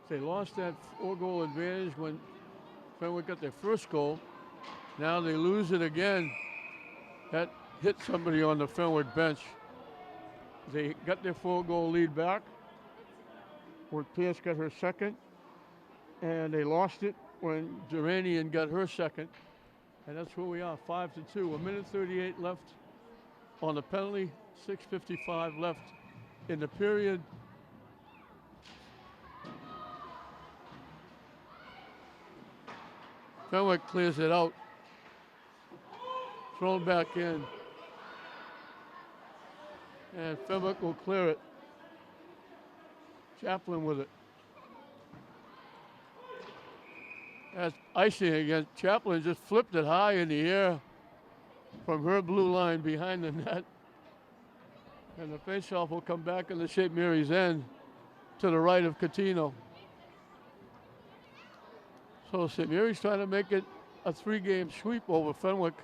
They lost that 4-goal advantage when Fenwick got their first goal. Now they lose it again. That hit somebody on the Fenwick bench. They got their 4-goal lead back when Pierce got her second, and they lost it when Duranian got her second. And that's where we are, 5-2. 1:38 left on the penalty, 6:55 left in the period. Fenwick clears it out. Thrown back in. And Fenwick will clear it. Chaplin with it. That's icing again. Chaplin just flipped it high in the air from her blue line behind the net. And the faceoff will come back in the St. Mary's end to the right of Catino. So St. Mary's trying to make it a 3-game sweep over Fenwick.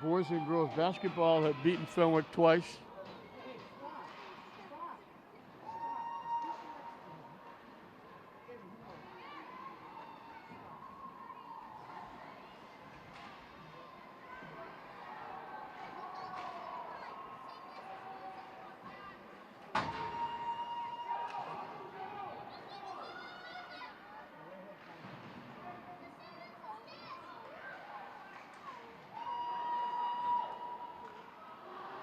Boys and girls basketball have beaten Fenwick twice.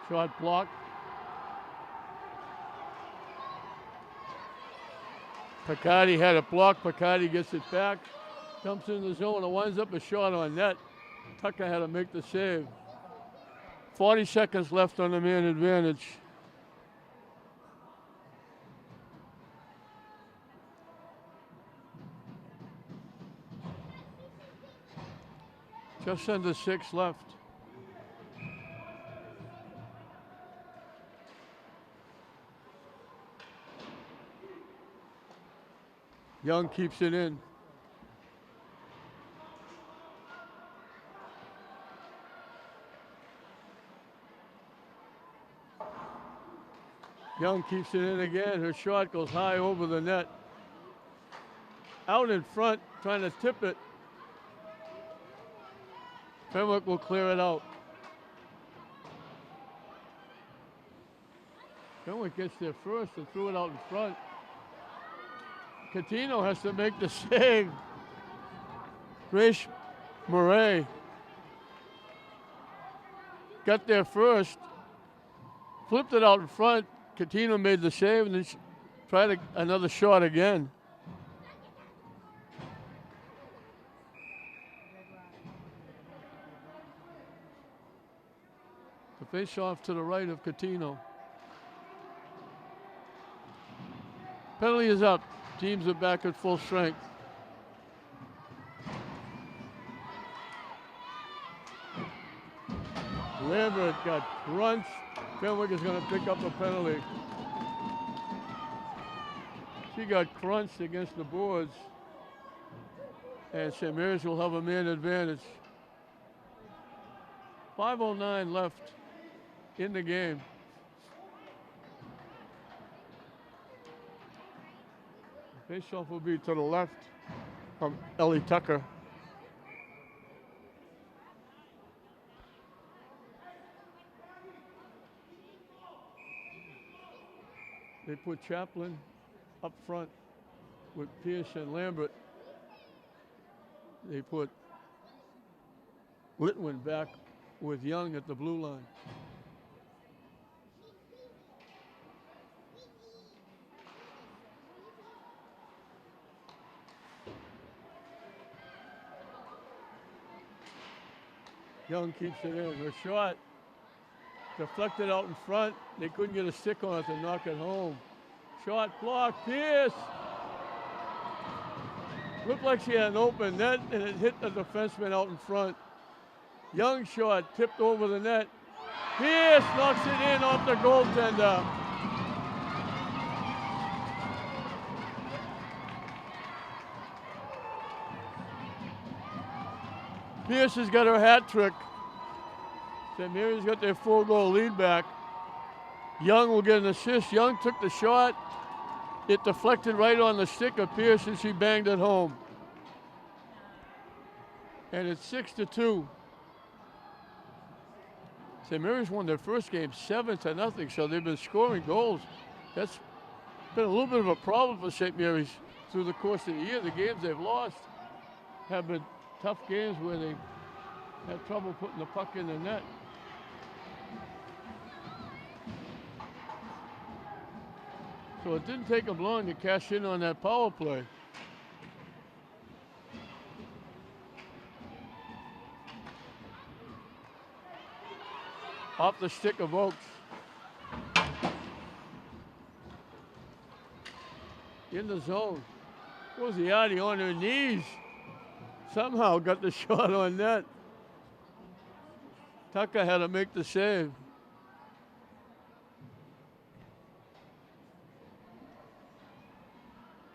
Shot blocked. Picardi had it blocked. Picardi gets it back. Dumps in the zone and winds up a shot on net. Tucker had to make the save. 40 seconds left on the man advantage. Just under 6 left. Young keeps it in. Young keeps it in again. Her shot goes high over the net. Out in front, trying to tip it. Fenwick will clear it out. Fenwick gets there first and threw it out in front. Catino has to make the save. Grace Murray got there first, flipped it out in front. Catino made the save and then tried another shot again. The face off to the right of Catino. Penalty is up. Teams are back at full strength. Lambert got crunched. Fenwick is going to pick up a penalty. She got crunched against the boards. And St. Mary's will have a man advantage. 5:09 left in the game. Faceoff will be to the left from Ellie Tucker. They put Chaplin up front with Pierce and Lambert. They put Litwin back with Young at the blue line. Young keeps it in. Her shot deflected out in front. They couldn't get a stick on it to knock it home. Shot blocked. Pierce. Looked like she had an open net, and it hit the defenseman out in front. Young shot tipped over the net. Pierce knocks it in off the goaltender. Pierce has got her hat trick. St. Mary's got their 4-goal lead back. Young will get an assist. Young took the shot. It deflected right on the stick of Pierce and she banged it home. And it's 6-2. St. Mary's won their first game 7-0, so they've been scoring goals. That's been a little bit of a problem for St. Mary's through the course of the year. The games they've lost have been tough games where they had trouble putting the puck in the net. So it didn't take them long to cash in on that power play. Off the stick of Oakes. In the zone. Was Yadi on her knees? Somehow got the shot on net. Tucker had to make the save.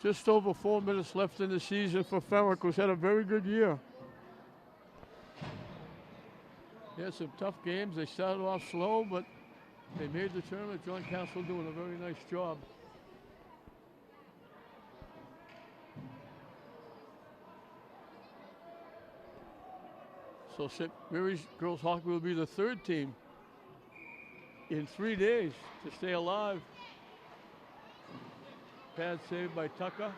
Just over 4 minutes left in the season for Fenwick, who's had a very good year. They had some tough games. They started off slow, but they made the tournament. John Castle doing a very nice job. So St. Mary's girls hockey will be the third team in 3 days to stay alive. Pad saved by Tucker.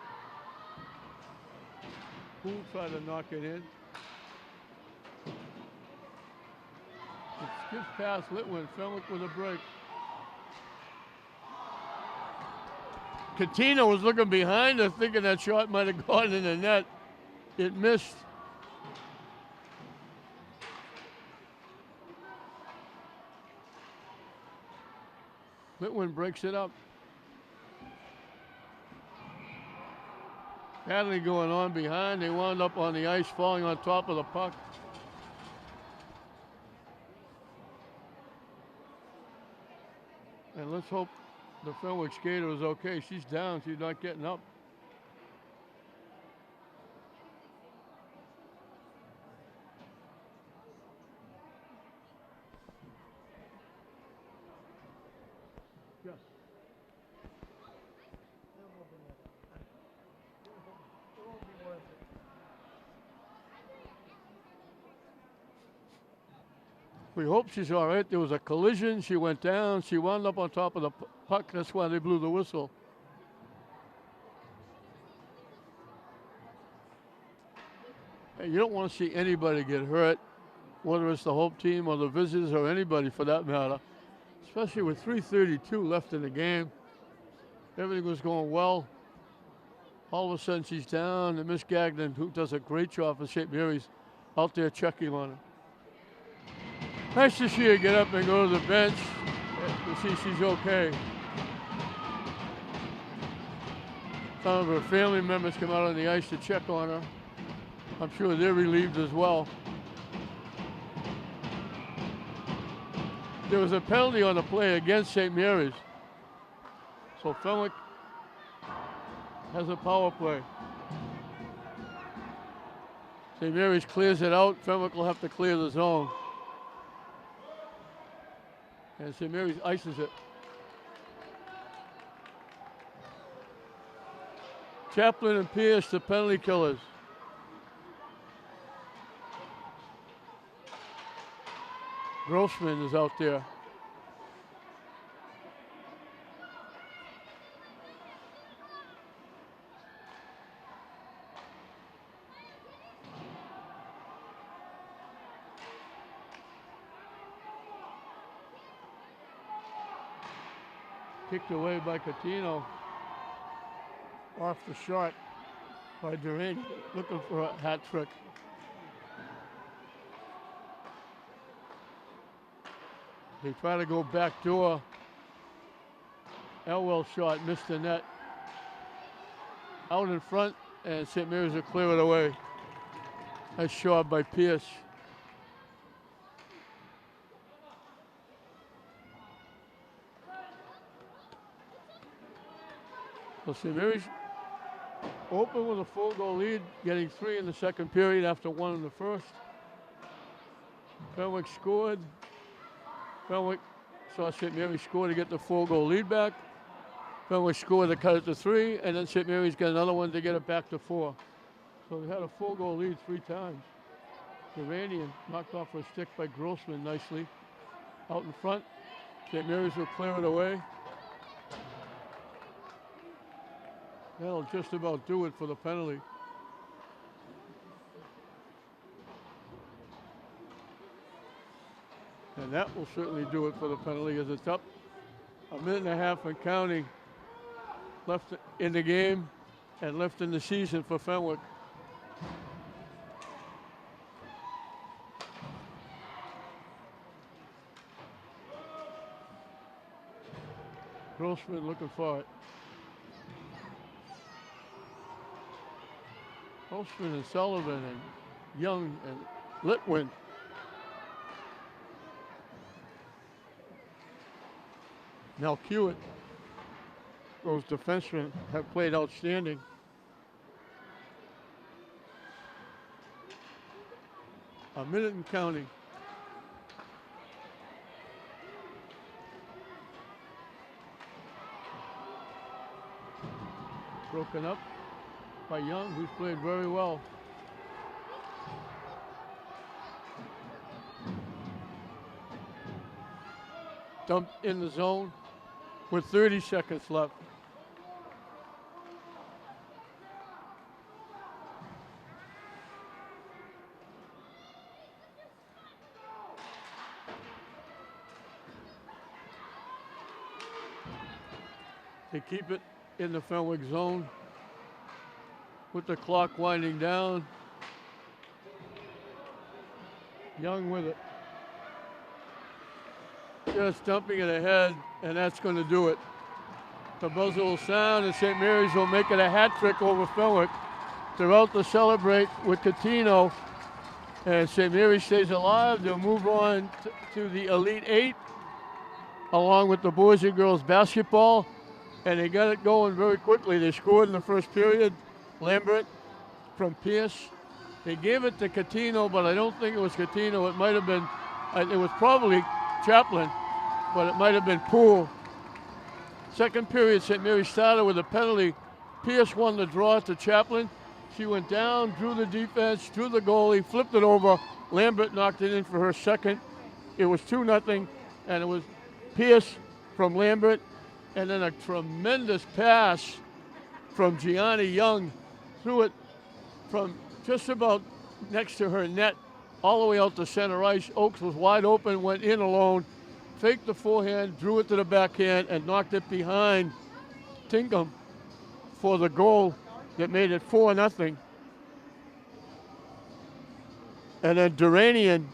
Who tried to knock it in. It skips past Litwin. Fenwick with a break. Katina was looking behind her, thinking that shot might have gone in the net. It missed. Litwin breaks it up. Battling going on behind. They wound up on the ice, falling on top of the puck. And let's hope the Fenwick skater is okay. She's down. She's not getting up. Yes. We hope she's all right. There was a collision. She went down. She wound up on top of the puck. That's why they blew the whistle. Hey, you don't want to see anybody get hurt, whether it's the home team or the visitors or anybody for that matter, especially with 3:32 left in the game. Everything was going well. All of a sudden she's down, and Miss Gagnon, who does a great job for St. Mary's, out there checking on her. Nice to see her get up and go to the bench to see she's okay. Some of her family members come out on the ice to check on her. I'm sure they're relieved as well. There was a penalty on the play against St. Mary's. So Fenwick has a power play. St. Mary's clears it out. Fenwick will have to clear the zone. And St. Mary's ices it. Chaplin and Pierce, the penalty killers. Grossman is out there. Kicked away by Catino. Off the shot by Durant, looking for a hat trick. They try to go back door. Elwell shot, missed the net. Out in front, and St. Mary's will clear it away. Nice shot by Pierce. So St. Mary's open with a 4-goal lead, getting 3 in the second period after 1 in the first. Fenwick scored. Fenwick saw St. Mary's score to get the 4-goal lead back. Fenwick scored to cut it to 3, and then St. Mary's got another one to get it back to 4. So they had a 4-goal lead 3 times. Duranian knocked off her stick by Grossman nicely. Out in front, St. Mary's will clear it away. That'll just about do it for the penalty. And that will certainly do it for the penalty as it's up a minute and a half and counting left in the game and left in the season for Fenwick. Grossman looking for it. Grossman and Sullivan and Young and Litwin. Now Hewitt, those defensemen have played outstanding. A minute and counting. Broken up by Young, who's played very well. Dumped in the zone with 30 seconds left. They keep it in the Fenwick zone with the clock winding down. Young with it. Just dumping it ahead, and that's going to do it. The buzzer will sound, and St. Mary's will make it a hat trick over Fenwick. They're out to celebrate with Catino, and St. Mary's stays alive. They'll move on to the Elite Eight, along with the boys and girls basketball, and they got it going very quickly. They scored in the first period. Lambert from Pierce. They gave it to Catino, but I don't think it was Catino. It might have been, it was probably Chaplin, but it might have been Poole. Second period, St. Mary's started with a penalty. Pierce won the draw to Chaplin. She went down, drew the defense, drew the goalie, flipped it over. Lambert knocked it in for her second. It was 2-0, and it was Pierce from Lambert, and then a tremendous pass from Gianni Young. Threw it from just about next to her net all the way out to center ice. Oakes was wide open, went in alone, faked the forehand, drew it to the backhand, and knocked it behind Tinkham for the goal that made it 4-0. And then Duranian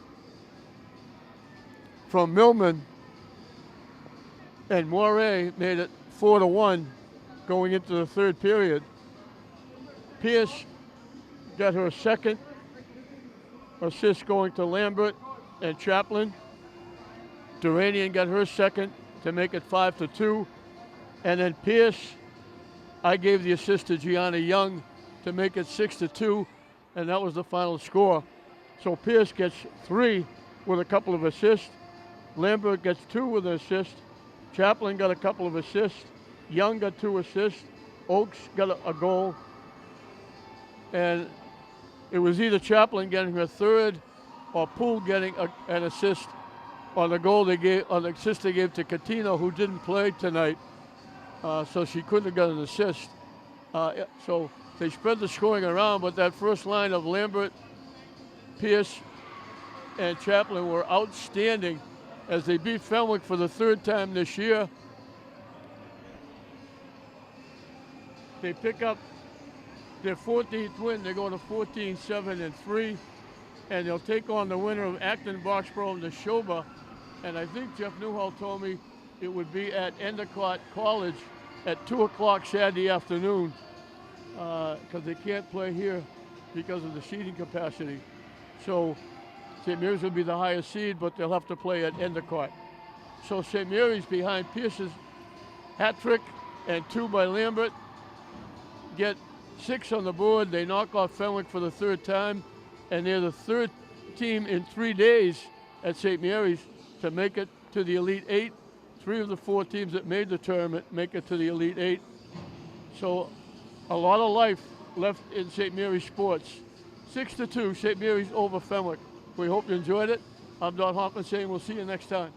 from Millman and Moray made it 4-1 going into the third period. Pierce got her second assist going to Lambert and Chaplin. Duranian got her second to make it 5-2. And then Pierce, I gave the assist to Gianni Young to make it 6-2, and that was the final score. So Pierce gets 3 with a couple of assists. Lambert gets 2 with an assist. Chaplin got a couple of assists. Young got 2 assists. Oakes got a goal. And it was either Chaplin getting her third or Poole getting an assist on the goal they gave, on the assist they gave to Catino, who didn't play tonight. So she couldn't have got an assist. So they spread the scoring around, but that first line of Lambert, Pierce, and Chaplin were outstanding as they beat Fenwick for the third time this year. They pick up their 14th win. They go to 14-7-3, and they'll take on the winner of Acton, Boxborough, and Neshoba. And I think Jeff Newhall told me it would be at Endicott College at 2 o'clock Saturday afternoon, because they can't play here because of the seating capacity. So St. Mary's will be the highest seed, but they'll have to play at Endicott. So St. Mary's behind Pierce's hat trick and 2 by Lambert get 6 on the board. They knock off Fenwick for the third time, and they're the third team in 3 days at St. Mary's to make it to the Elite Eight. 3 of the 4 teams that made the tournament make it to the Elite Eight. So a lot of life left in St. Mary's sports. 6-2, St. Mary's over Fenwick. We hope you enjoyed it. I'm Don Hoffman saying we'll see you next time.